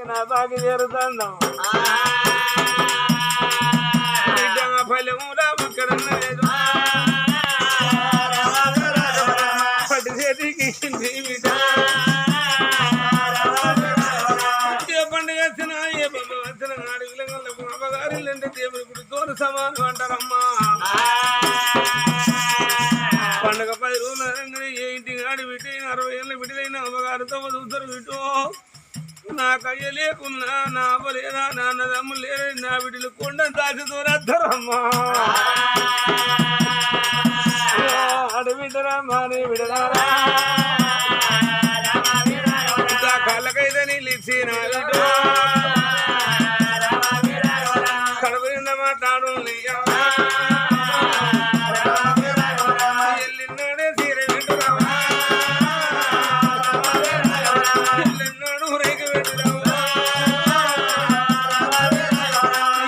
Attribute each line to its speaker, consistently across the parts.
Speaker 1: నా బాగి చేరుతాను ఫలమురా ఒక్కడన్నలేదు పట్టి చేతికి ఏ పండుగ వచ్చినా ఏ పండుగ వచ్చిన అడవిలకు అమ్మగారిల్లంటే దేవుడి గుడితో సమానం అంటారమ్మా. పండుగ 10 రోజులు ఏ ఇంటికి ఆడి బిడ్డ 60 ఏళ్ళ బిడ్డలైన అమ్మగారితో చూస్తారు బిడ్డు. నా కయ్య లేకున్నా నా అవ్వలేదా నా అన్నదమ్ములు లేరు నా బిడ్డలు కొండ దాచుతూ రద్దరమ్మా. అడబిడ్డరమ్మా నీ బిడ్డలారా కళ్ళకైతే నీళ్ళు ఇచ్చిన బిడ్డు కడుపు నిండా మాట్లాడు ఎల్లినాడే సీర వింటున్నావా ఎల్లినాడు రేఖ పెట్టినావు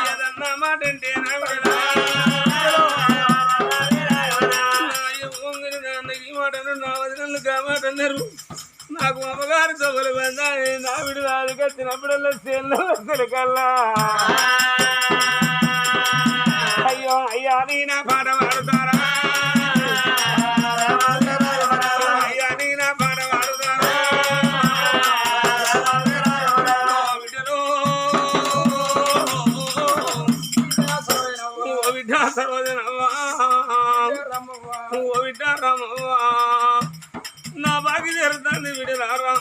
Speaker 1: ఏదన్నా మాట అంటే నా బిడ్డ ఈ మాటను నా వదినలు మాట అన్నారు. నాకు అమ్మగారి తొగలు పెద్ద నా విడు అది కట్టినప్పుడల్లా సేల్లో కల్లా అయ్యో అయ్యా నీ నా పాట పాడుతారా అయ్యా నీ నా పాట పాడుతారా బిడ్డలు ఓ బిడ్డ సరోజనవ్వా ఓ బిడ్డ రామవ్వా నా బాగి జరుగుతుంది బిడ్డలారా.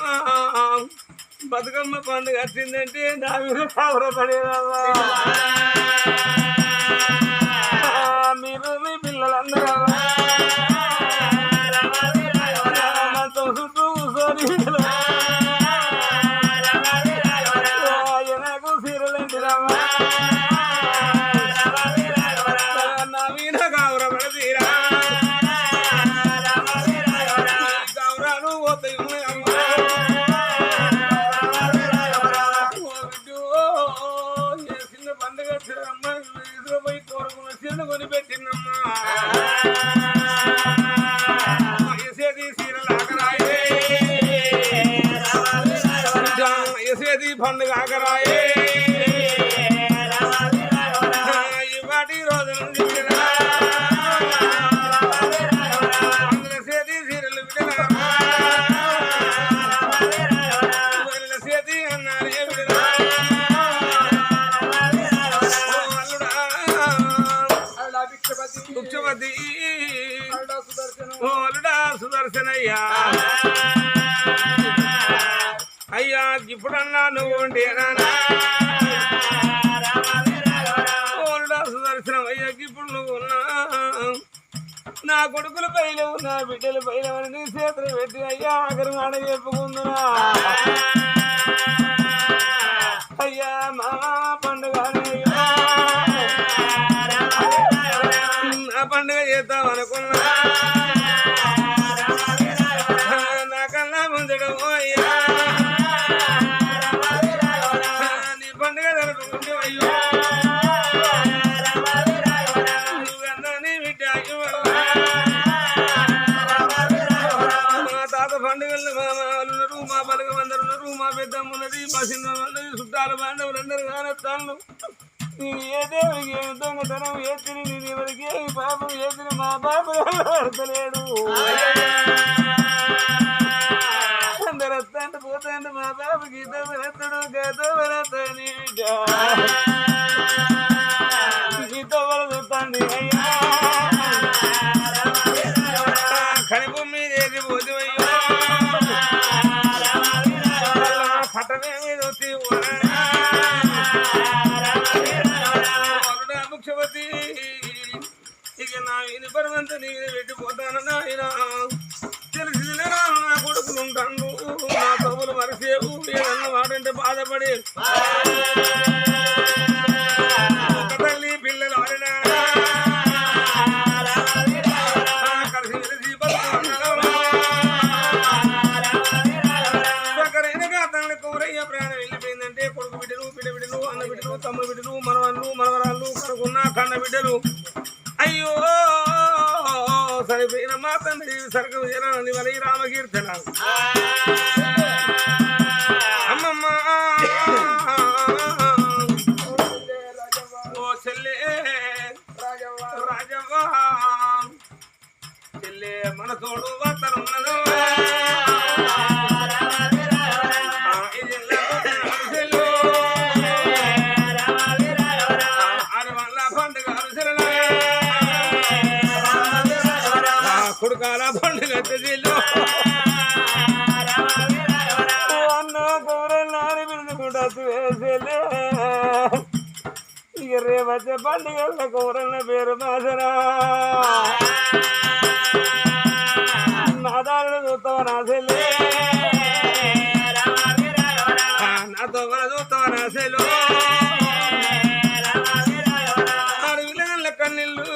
Speaker 1: బతుకమ్మ పండుగ వచ్చిందంటే నా మీద కావరపడేదమ్మా. మీరు మీ పిల్లలందరూ నాతో చుట్టూ కూర్చొని నాకు సీరలేంటిదమ్మా నా మీద కావరపడతీరా చిన్న పండుగ అమ్మ ఇదిలో పోయి కోరుకున్న చిన్న కొని పెట్టిందమ్మా. ఎసేది సీరలు ఆకరాయే ఎసేది పండుగ ఆకరాయే ఇవాటి రోజున సేది సీరలు బిడ్డలా సేది అన్నారు ఏ బిడ్డలా భిక్షపతి ఓలుడా సుదర్శనయ్యా అయ్యా ఇప్పుడన్నా నువ్వు ఉండేనా ఓలుడా సుదర్శనం అయ్యా ఇప్పుడు నువ్వు ఉన్నా నా కొడుకుల పైలేవు నా బిడ్డల పైలేవని నీ చేతులు పెట్టి అయ్యా ఆఖరి మాట చెప్పుకుందునా అయ్యా మా పండుగ నా పండుగ చేద్దాం అనుకున్నా నాకన్నా ముందడం అయ్యా నీ పండుగ జరుగుతుంది అయ్యో నువ్వన్నా నీ బిడ్డ మా తాత పండుగలు మా వాళ్ళు ఉన్నారు మా పలుక అందరు ఉన్నారు మా పెద్దమ్మ ఉన్నది మా చిన్న ఉన్నది చుట్టాలు బాంధవులందరూ కానొస్తాను. ఏ దేవుడికి ఏమి దొంగతనం ఎత్తిని నీ దేవుడికి ఏమి పాపం ఎత్తిని మా పాపం పడతలేడు. అందరు వస్తాంటే పోతాంటే మా పాపకి దొంగతడు గతని గీతవల చూస్తాండి అయ్యా కడుపు మీద ఏది పోతే అయ్యో కట్టనే మీద వచ్చి ముఖ్యవతి ఇక నా ఇది పరమంతా నీకు పెట్టిపోతాను నాయన తెలిసినా నా కొడుకులు ఉంటాను నా తమ్ములు మరిసేవు ఏదన్నా వాడంటే బాధపడి ఒక తల్లి పిల్లలు ఆడినా కలిసి కలిసి ఒకరైనగా తన కూరయ్య ప్రాణం వెళ్ళిపోయిందంటే కొడుకు బిడ్డలు బిడ్డ బిడ్డలు అన్న బిడ్డలు తమ్ముడు బిడ్డలు మనవళ్ళు మనవరాళ్ళు కనుకున్న కన్న బిడ్డలు అయ్యో సరిపోయిన మా తండ్రి సరుకు చేరాలని వలై రామకీర్తన అమ్మమ్మ ఓ చెల్లే రాజవ్వ చెల్లే మన తోడు వతనున్నదో కొడుకాల పండుగ తెజిలో అన్న గౌరన్నారి పిలుచుకుంటా వేసేలే ఇక రేపచ్చే పండుగ గౌరన్న పేరు మాసరా నాదారుడు చూస్తావా నా చెల్లి నాతో మన చూస్తావా నా చెల్లు అడవిల కన్నీళ్ళు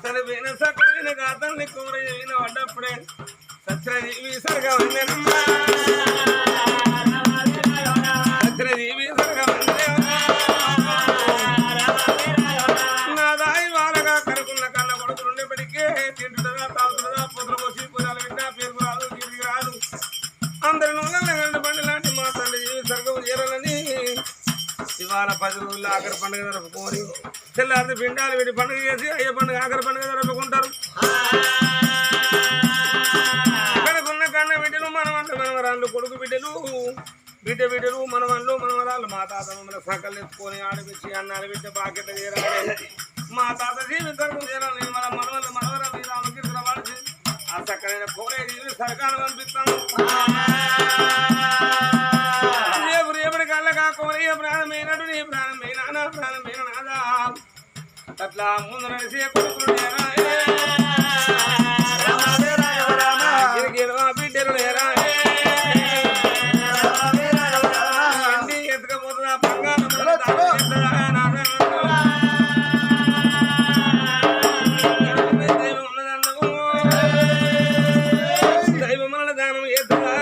Speaker 1: సరిపోయిన సకలైన గాతల్ని కూర అయిన పడ్డప్పుడే సత్రజీవి సరగా వందనమ్మా సత్రజీవి సరగా నా దాయి వాళ్ళగా కనుకున్న కన్న కొడుకులు ఉండేప్పటికే తింటుందా తాగుతుందా పుత్ర పోసి పురాలు వింటా పేరు రాదు తిరిగి రాదు అందరి నూనె బండి లాంటి మా తండ్రి జీవి సర్గం చేరాలని ఇవాళ 10 రోజులు ఆఖరి పండుగ జరుపుకొని తెల్లారి పిండాలు వీటి పండుగ చేసి అయ్యే పండుగ ఆఖరి పండుగ జరుపుకుంటారు కనుకున్న కన్న బిడ్డలు మనవాళ్ళు మనవరాళ్ళు కొడుకు బిడ్డలు బిడ్డలు మనవాళ్ళు మనవరాళ్ళు మా తాత మమ్మల్ని సకలు ఎత్తుకొని ఆడిపించి అన్నాలు బిడ్డ బాధ్యత చేరాలి మా తాత జీవితం చేరాలి మన మనవళ్ళు మనవరాలు రామకృష్ణ వాడి ఆ చక్కనైన కోరే జీవి సరకాలు పంపిస్తాను రేపటి కళ్ళగా కోరయ్య ప్రాణమైనడు నీ ప్రాణమైన నా ప్రాణమైన నాదా అట్లా ముందు నడిసే కొడుకులు బిడ్డలు లేరా ఎత్తుకపోతున్నా దైవం మన దానం ఎత్తుగా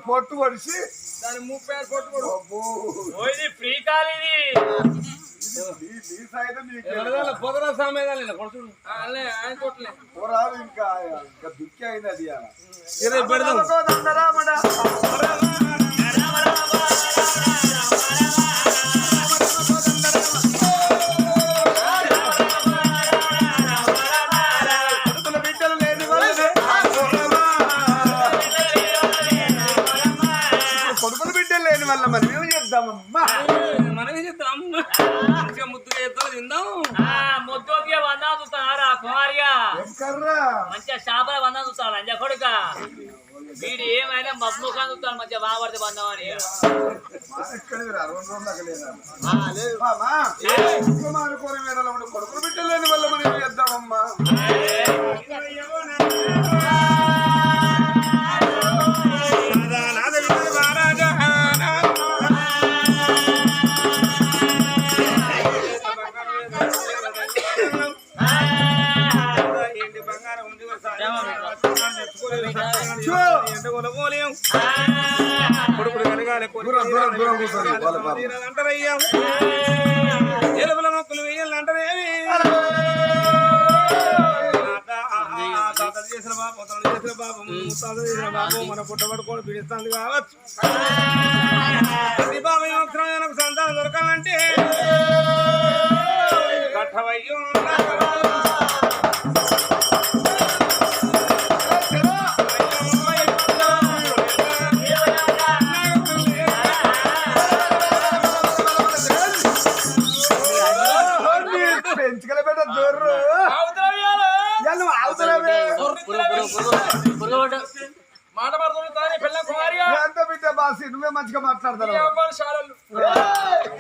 Speaker 2: పొట్టు పడిచి
Speaker 1: దాని 30 పొట్టు
Speaker 2: ఫ్రీ
Speaker 1: పొదర సమేదాలు
Speaker 2: పోరాదు ఇంకా దుఃఖి అయింది అది కొడుకులు బిడ్డలు లేని వల్ల మనం ఏం చేద్దామమ్మా
Speaker 1: మనమే చేద్దాం ముద్దుగా చేద్దాం తిందాం
Speaker 3: ముద్దోకి వందా చూస్తారా కుమారిగా మంచిగా షాపుల వందా చూస్తాను అంజ కొడుక వీడు ఏమైనా మబ్బుగా చూస్తాను మంచిగా బాగుపడితే బందామని
Speaker 2: కొడుకులు బిడ్డలు లేని వల్ల మనం ఏం చేద్దామమ్మా
Speaker 1: కొడుకుడు కలగాలి అంటారయ్యా ఎలుపుల మొక్కలు వేయాలంటారేమి తాతలు చేసిన బాబు చేసిన బాబు ముత్తాతలు చేసిన బాబు మన పుట్టబడుకోని పిలుస్తుంది కావచ్చు ప్రతి బాబు నాకు సంతానం దొరకాలంటే కట్టవయ్యో
Speaker 2: మంచిగా మాట్లాడతారు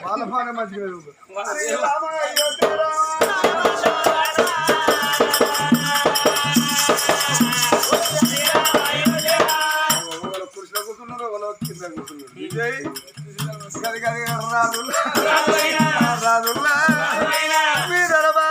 Speaker 2: వాళ్ళ బాగానే మంచిగా కృష్ణ కూర్చున్నారు వాళ్ళు కింద కూర్చున్నారు విజయ్ రాజుల్లా మీదరబా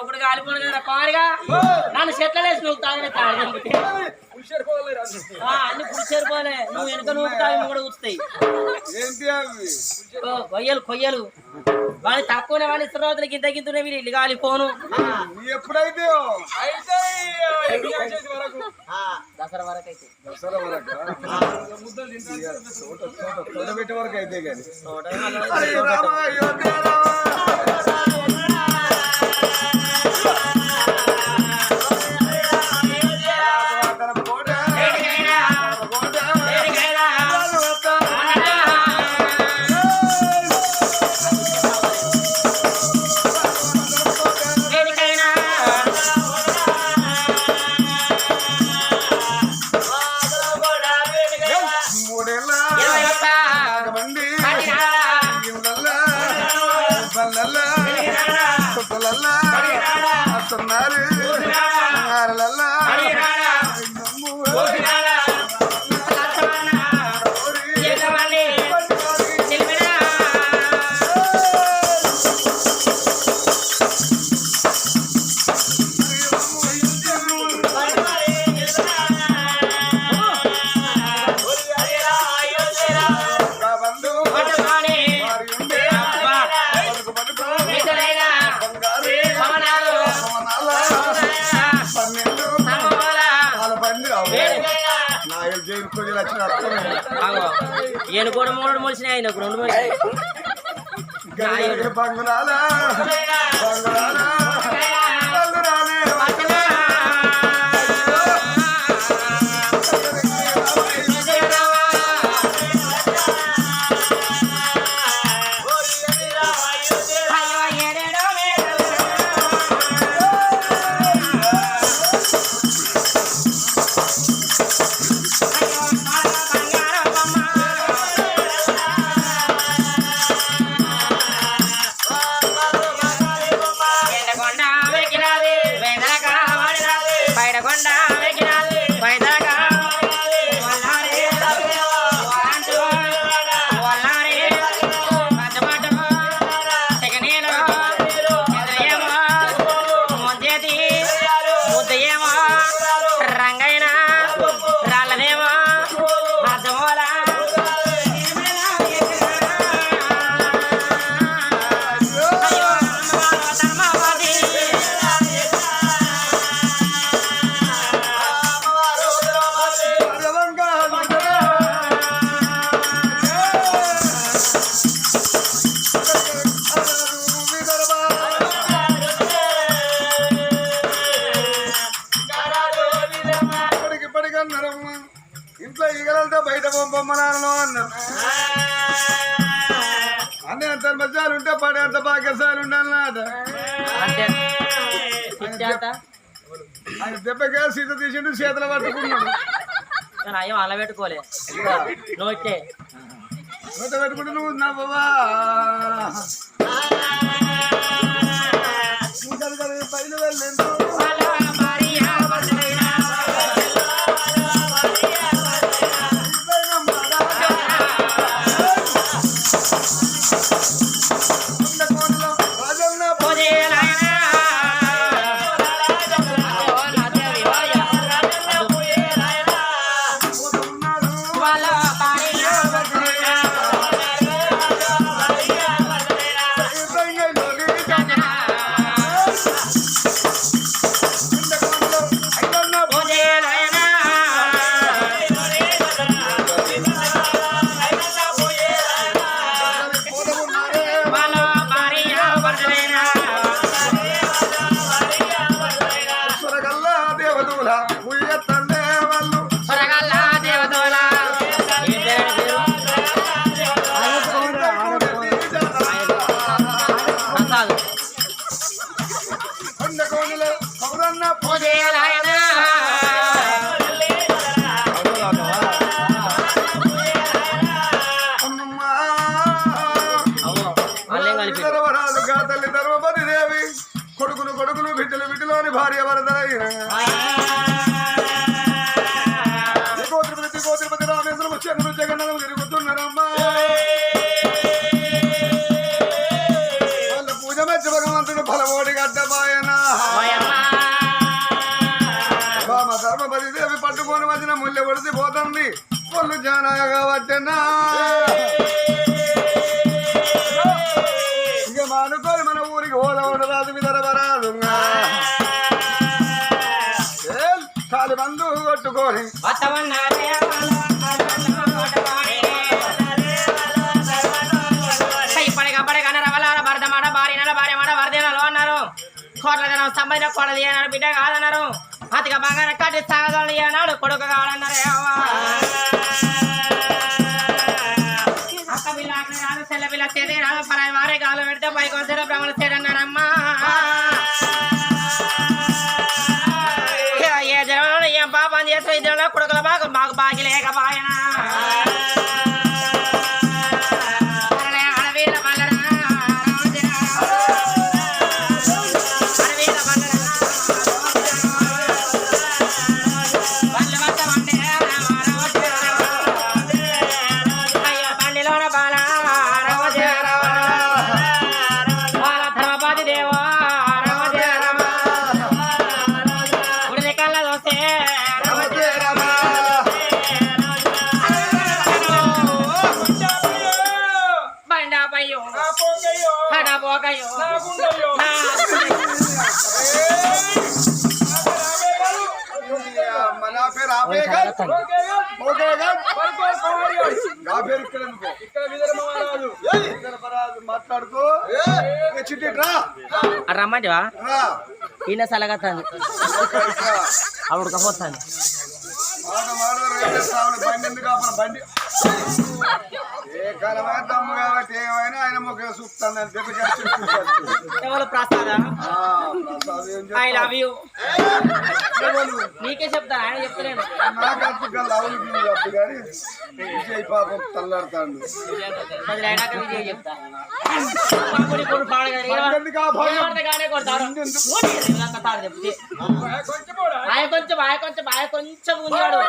Speaker 3: ఒకటి కాలిపోను కదా పారిగా నన్ను చెట్లలేసి నువ్వు తాగిన అన్ని పులిచేరిపోలే నువ్వు వెనుక నువ్వు తాగి నువ్వు కూడా కూర్చుతాయి
Speaker 2: ఏంటి అవి
Speaker 3: కొయ్యలు వాళ్ళు తక్కువనే వాళ్ళు ఇతర రోజులకి ఇంత గింతునే మీరు ఇల్లు కాలిపోను
Speaker 2: ఎప్పుడైతే
Speaker 3: దసరా వరకు అయితే
Speaker 2: పెట్టే వరకు అయితే కానీ
Speaker 3: ఈయన కూడా మూడు మొలిసిన ఆయనకు రెండు
Speaker 2: బంగుళాలా ఇంట్లో ఈగలతో బయట పంపమ్మనాను అన్నారు అన్నీ అంత మధ్యాలు ఉంటే పడే అంత బాధ్యతలు ఉండాలన్నమాట ఆయన దెబ్బకే సీత తీసిండు చేతులు పట్టుకున్నాడు
Speaker 3: అయ్యో అలా పెట్టుకోలే నోటే
Speaker 2: నోట పెట్టుకుంటే నువ్వు నవ్వవా పైన వెళ్ళిండు తల్లి ధర్మపతి దేవి కొడుకులు బిడ్డలు బిడ్డలోని భార్య వరదలైన తిరుపతి రామేశ్వరం చంద్రుడు జగన్నాథం తిరుగుతున్నారమ్మా వాళ్ళ పూజ మధ్య భగవంతుడు ఫలమోడి గడ్డపాయన బామ ధర్మపతి దేవి పట్టుకొని వచ్చిన ముల్లె ఒడిసి పోతుంది ఒళ్ళు జానాగా పట్టనా ఇక మానుకోని మన ఊరికి ఓలవడు రాదు విదరవరాదు కాలి మందు కొట్టుకొని
Speaker 4: కోట్ల జనం సంబంధించిన కొడది అన్నాడు బిడ్డ కాదన్నారు అతిగా బంగారం కట్టి సాగదోళ్ళు అన్నాడు కొడుకు కావాలన్నారు అక్క పిల్ల అక్కడ రాదు చెల్ల పిల్ల చేతి రాదు పరాయి వారే కాలు పెడితే పైకి వచ్చారు బ్రహ్మణ చేడు అన్నారమ్మా ఏ జనంలో ఏం పాపం చేస్తారు ఈ జనంలో కొడుకుల బాగు మాకు బాగి లేకపోయినా
Speaker 2: మాట్లాడుకో
Speaker 4: రమ్మంటివా ఈయన సలగతాను అవిడకపోతాను
Speaker 2: బండి ఎందుకు బండి ఏ కాలమైన దమ్ము కాబట్టి ఏమైనా ఆయన ముఖం చూస్తాను
Speaker 4: ఐ లవ్ యూ నీకే చెప్తాను ఆయన చెప్తలేను
Speaker 2: నాకు అప్పుడు లవ్లు కానీ విజయ్ పాపం తల్లాడుతాడు
Speaker 4: చెప్తా కొంచెం ఉన్నాడు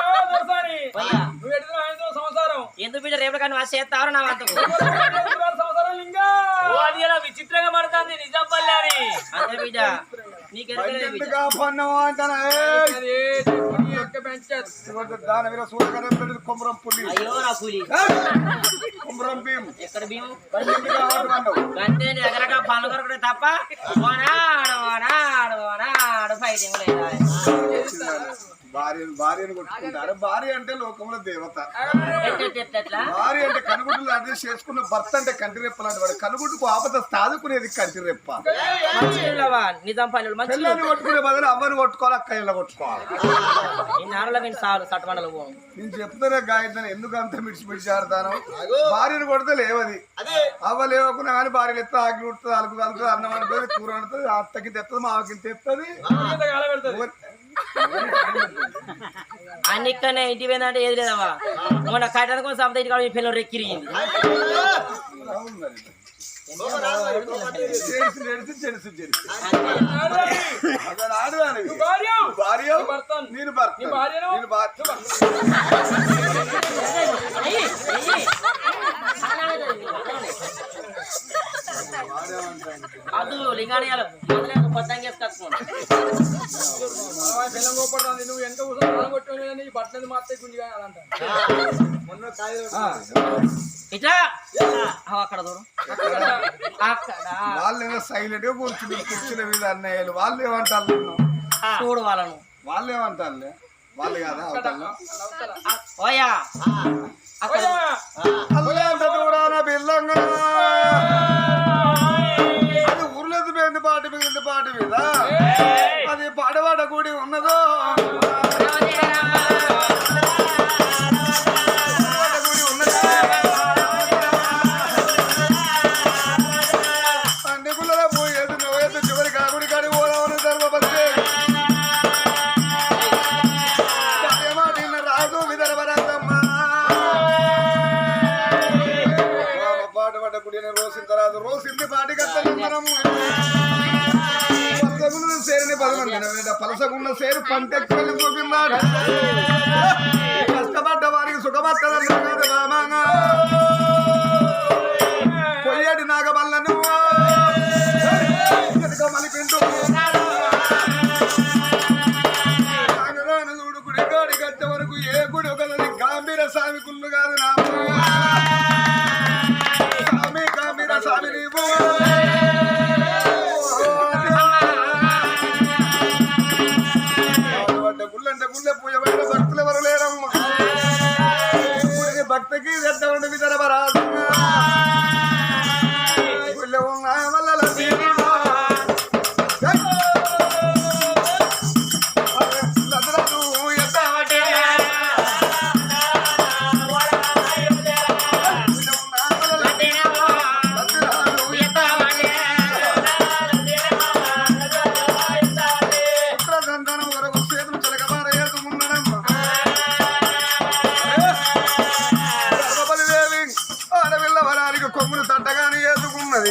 Speaker 4: ఎందుకు బిడ్డ రేపు కానీ చేస్తారు నా వంతకు విచిత్రంగా పడుతుంది నిజం పల్లారి అంతే బిడ్డ
Speaker 2: కొమరం పులి
Speaker 4: అయ్యో నా పులి
Speaker 2: కొమరం భీం
Speaker 4: ఎక్కడ భీము అంతే ఎగరగా పనులు కొరకడే తప్ప ఓనాడు ఫైటింగ్ లేదా
Speaker 2: భార్యను కొట్టుకుంటారు. భార్య అంటే లోకంలో దేవత. భార్య అంటే కనుగుడ్లు లాంటిది చేసుకున్న భర్త అంటే కంటి రెప్ప లాంటి వాడు. కనుగుడ్డుకు ఆపద సాదుకునేది కంటి రెప్ప. పిల్లల్ని కొట్టుకునే బదులు అమ్మని కొట్టుకోవాలి, అక్క ఇళ్ళ కొట్టుకోవాలి. నేను చెప్తానే గాయత్రి ఎందుకు అంత మిడిచి ఆడతాను. భార్యను కొడితే లేవది, అవ్వ లేవకున్నా కానీ భార్యలు ఎత్తా ఆకి ఉడుతుంది, అలుపు కలుగుతుంది, అన్నం వండుతుంది, కూర వండుతుంది, అత్తకి తెస్తుంది, మావకి తెస్తుంది.
Speaker 4: అన్నిక్కనే ఇంటి పోయిందంటే ఏది లేదమ్మా. మొన్న కట్టడం కోసం సంత ఇంటి కాదు పిల్లలు రెక్కిరిగింది. అది లింగాణియాలు పద్దంగా వేసుకొచ్చుకోండి.
Speaker 1: నువ్వు ఎంత కొట్టి బట్టలు మాత్రం గుండి
Speaker 4: ఇట్లా అక్కడ దూరం
Speaker 2: వాళ్ళు సైలెంట్ గా కూర్చుని కూర్చున్న మీద అన్నయ్యలు వాళ్ళు ఏమంటారు
Speaker 4: చూడు వాళ్ళను.
Speaker 2: వాళ్ళు ఏమంటారు వాళ్ళు కాదా
Speaker 4: ఓయా
Speaker 2: అల్లంత దూరాన బిల్లంగా అది ఊర్లేదు పోయింది పాటి మీద పాటి మీద అది పాడవాడ కూడి ఉన్నదో పలసగున్న సేరు పంటెక్కి చూపిన్నాడు కష్టపడ్డ వారికి సుఖపట్టదన్నాడు బామాగా పొయ్యడి నాగబల్లను మలిపిండు చూడు గుడి కాడి కట్టే వరకు ఏ గుడి ఒకది గాంభీర స్వామి కుళ్ళు కాదు నా స్వామి గాంభీర స్వామి నీవు గుళ్ళంటే గుళ్ళే పూజ పడిన భక్తులు ఎవరు లేరమ్మా భక్తికి పెద్ద విదరవరాదు గుళ్ళె ఉన్న వల్ల కొమ్ములు తట్టగానే వేసుకున్నది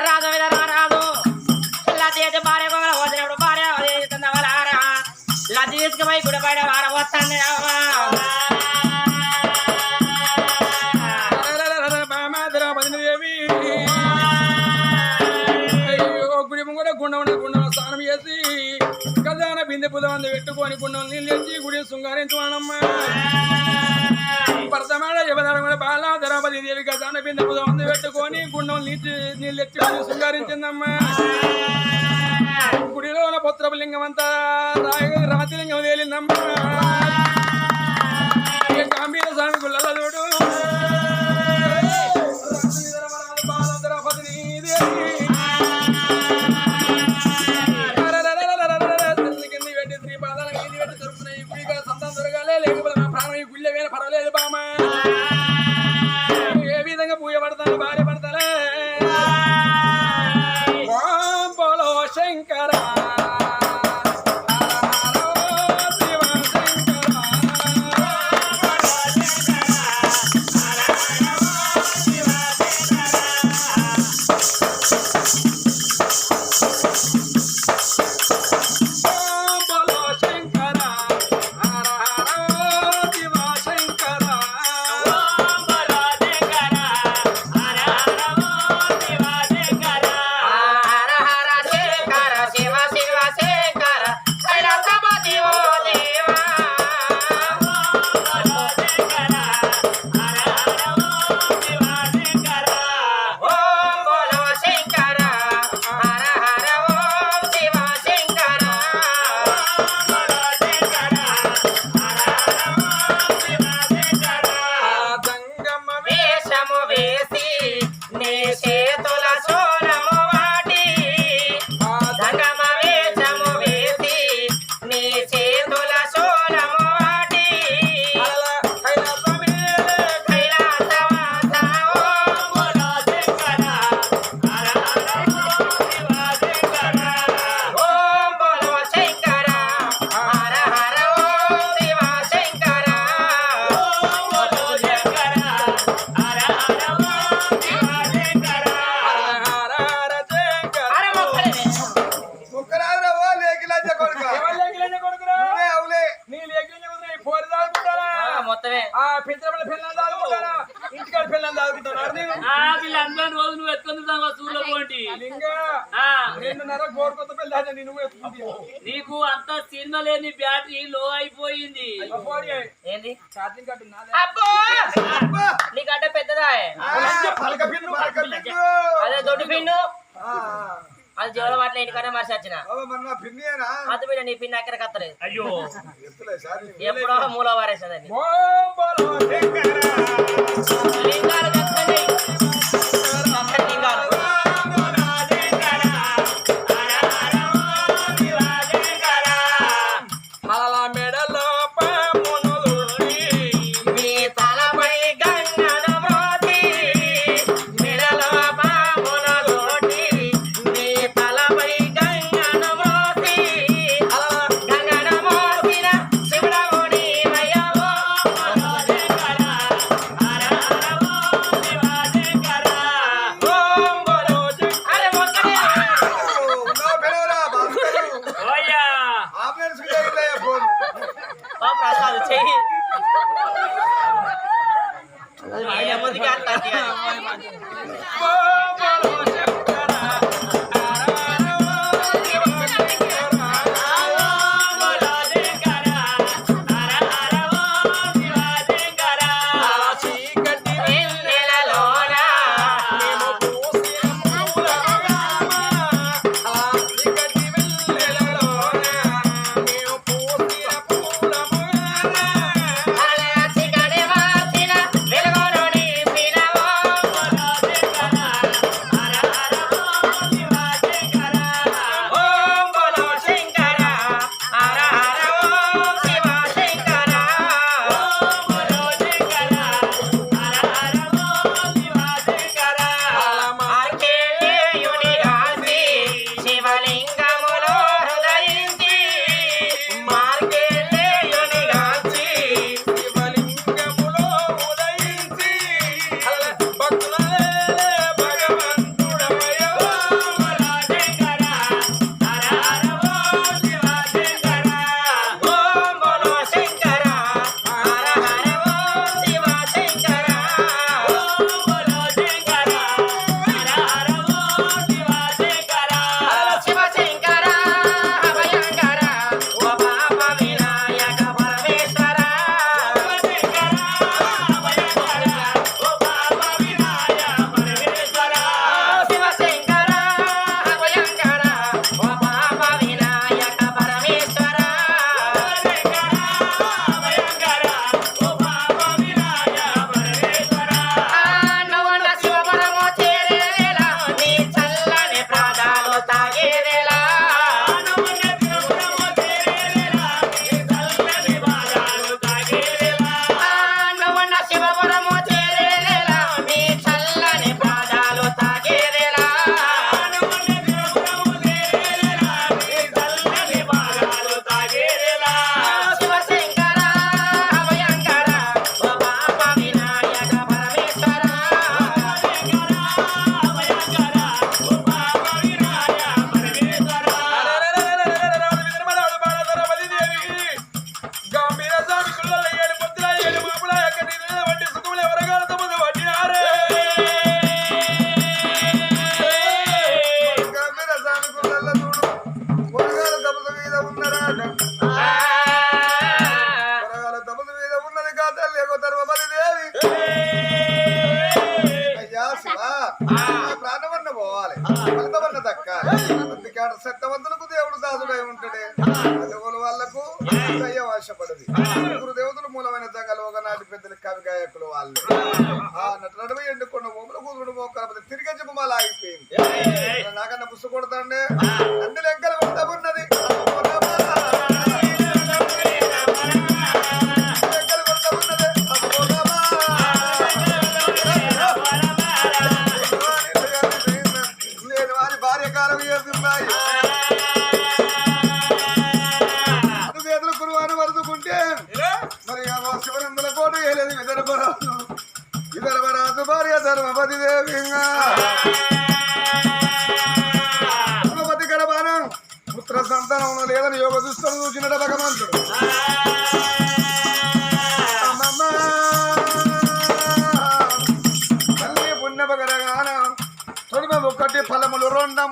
Speaker 4: రాజు మీద రారాదు లద్ది అయితే భార్య పొంగల పోతున్నప్పుడు భార్య లద్ది తీసుకుపోయి గుడి బయట వారం వస్తాను
Speaker 1: గుడి ముంగడ గుండం స్నానం చేసి గజాన బిందె పుదవంది పెట్టుకొని గుండం నీళ్ళు తెచ్చి గుడి శృంగారించమనమ్మా భర్తమాడ యువధర్మ బాల ద్రౌపది దేవి గజాన బిందె పుదవంది పెట్టుకొని గుండం నీళ్ళు తెచ్చి శృంగారించిందమ్మా గుడిలోన పుత్రపు లింగం అంతా రాతిలింగం వేలిందమ్మా గాంభీర స్వామి గుళ్ళ చూడు పర్వాలేదు బామా ఏ విధంగా పూజ పడతాను భార్య పడతాలే ఓం బోలో శంకర
Speaker 3: వీళ్ళందరూ రోజు నువ్వు ఎత్తుకుంటున్నావు చూడలో పోటీ నీకు అంత సినిమా లేని బ్యాటరీ లో అయిపోయింది.
Speaker 4: ఏంది నీ గడ్డ పెద్దదా అదే దొడ్డు పిన్ను అది జీవన మాటలు ఇంటికన్నా మనిషి వచ్చిన అత బిడ్డ నీ పిన్ ఎక్కడ కత్తలేదు.
Speaker 3: అయ్యో
Speaker 4: ఎప్పుడో మూల వారేసేదండి లింగాలు లింగాలు
Speaker 1: అలా మెడలో
Speaker 3: శివ
Speaker 4: ముందుకే అట్లాంటి
Speaker 2: ప్రాణమన్న పోవాలి ఫలితమన్న దక్కాలి అందుకే సత్యవంతులకు దేవుడు దాసుడై ఉంటాడే అదుగుల వాళ్ళకు దయ్య వాశపడది ముగ్గురు దేవతలు మూలమైన దగ్గర ఒకనాటి పెద్దలు కవి గాయకులు వాళ్ళు ఆ నటునడుమ ఎండుకున్న భూములు కూతురు మోకాల తిరిగి చెప్పమాల ఆగిపోయింది నాకన్నా పుస్తు కొడతాండే అన్ని లెక్కలు కొడతాకున్నది విదర్భరాజు భార్య ధర్మపతి దేవింగా ధర్మపతి గడపానం పుత్ర సంతానం లేదని యోగ దుస్తులు చూసినట భగవంతుడు తల్లి పుణ్యపగరగాన తొడిమ ఒక్కటి ఫలములు రెండం